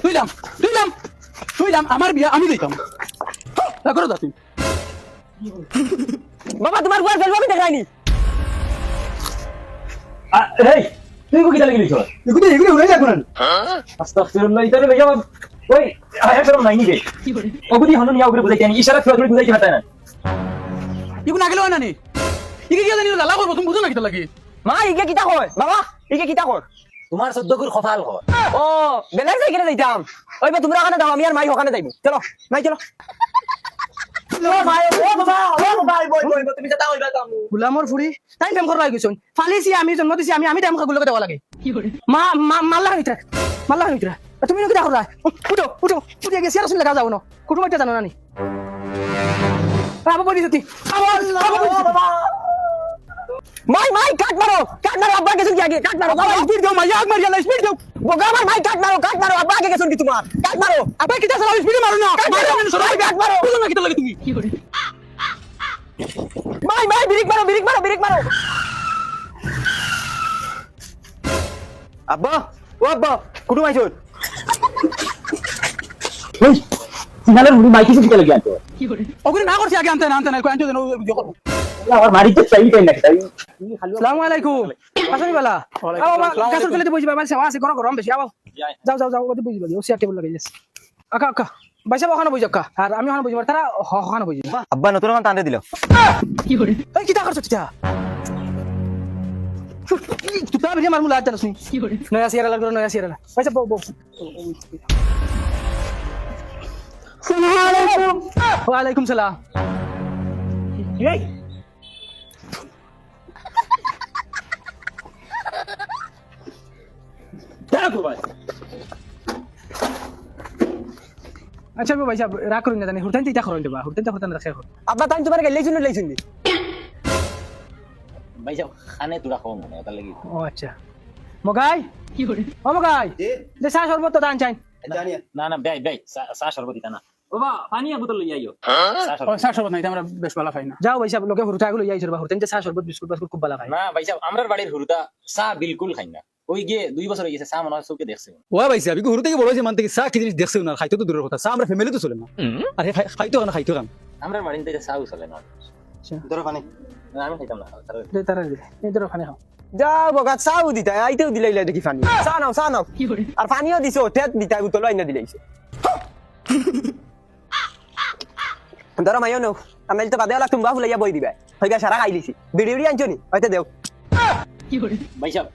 তুইলাম আমার বিয়া আমি দিতাম করো দা তুই বাবা তোমার বয়স ফেলবো আমি দেখাইনি এই তুই কি লাগলি চল এগুলো উড়ে যাক না আস্তাগফিরুল্লাহ ইতারে ভাইয়া ওই আয়া করো নাই নিবে ওগুলি হনু নিয়া ওগুলি বুঝাইতে নি ইশারা করে বুঝাইতে পারতা না এগুলো না গেলে হয় না নি ইকে কি জানি লালা করবো তুমি বুঝো না কিটা লাগে মা ইকে কিতা কয় বাবা ইকে কিতা কয় তোমার 14 কুর খফাল হয় ও বেলার যাই কেন যাইতাম ওই বা তোমরা ওখানে দাও আমি আর মাই ওখানে যাইবো চলো মাই চলো গুলামৰ ফুৰি তাই প্ৰেম কৰিব গৈছো ফালিছি আমি জন্ম দিছি আমি টাইম খাবলৈ দেব লাগে মা মাল্লা নিতৰা তুমি কিটা কৰা উঠো গেছি আৰু লগা যাব ন কুটুম এতিয়া জানো নানি পাব পৰি যতি মাই কাট মারো আব্বা কে শুনকি আগে কাট মারো বাবা স্পিড দাও মাই আগ মারিয়া না স্পিড দাও বোগা আমার মাই কাট মারো আব্বা কে শুনকি তোমার কাট মারো আবার কিটা চালাও স্পিড মারো না কাট মারো বুঝো না কিটা লাগে তুমি মাই ব্রেক মারো আব্বা ও আব্বা কুটুম আইছো ওই সিগন্যালের মুড়ি মাইকি কি লাগে আনতো ওগুলো না করছি আগে আনতে না আনতে দেন আমার মারিতে চাইতেই না তাই আসসালামু আলাইকুম আসনি বালা কাসর ফেলে বইছি বাবা সেবা আছে গরম বেশি আও যাও ওতে বইছি বাকি ও চেয়ার টেবিল লাগাই যাচ্ছে আকা বাইসা ওখানে বইজ আকা আর আমি ওখানে বইছি তারা ওখানে বইছি আব্বা নতুন কান টানতে দিল এই কিটা করছ কিটা তুই তা ভিডিও মারমু লাগতা নসনি নয়া সিয়ারা লাগলো নয়া সিয়ারা বাইসা বউ আসসালামু আলাইকুম ওয়া আলাইকুম সালাম এই দেখো ভাই আচ্ছা ভাই সাহেব রাগ করুন না জানি হুরতান তিতা করুন দেবা হুরতান রাখা করুন আব্বা তাই তোমার গেলেই শুনি ভাই যাও খানে তোরা খাও না এটা লাগি ও আচ্ছা মগাই ও মগাই যে চা শরবত তো দান চাই না ভাই চা শরবত দিতা না বাবা পানি বোতল লই আইও চা শরবত নাই আমরা বেশ ভালো খাই না যাও ভাই সাহেব লোকে হুরতা গুলো ইয়াই শরবত হুরতান যে চা শরবত বিস্কুট খুব ভালো খাই না ভাই সাহেব আমরার বাড়ির হুরুতা চা বিলকুল খাই না ওই গিয়ে 2 বছর হয়ে গেছে চা মনে হয় চোখে দেখছে ও ভাই সাহেব হুরু থেকে বড় যে মান থেকে চা কি জিনিস দেখছেও না খাইতো তো দূরের কথা চা আমরা ফ্যামিলি তো চলে না আরে খাইতো কাম আমরার বাড়িতে চাও চলে না ধরো পানি না আমি খাইতাম না দে তারা দে এই ধরো খানে খাও যাও বগা চাও দিতা আইতেও দিলাইলা দেখি পানি চা নাও আর পানিও দিছো টেট দিতা উতলো আইনা দিলাইছে ধরো মাইও নাও আমি তো বাদে তুমি বাবু লাইয়া বই দিবা হইগা সারা খাই লিছি বিড়ি আনছো নি হইতে দেও ভাই সাহেব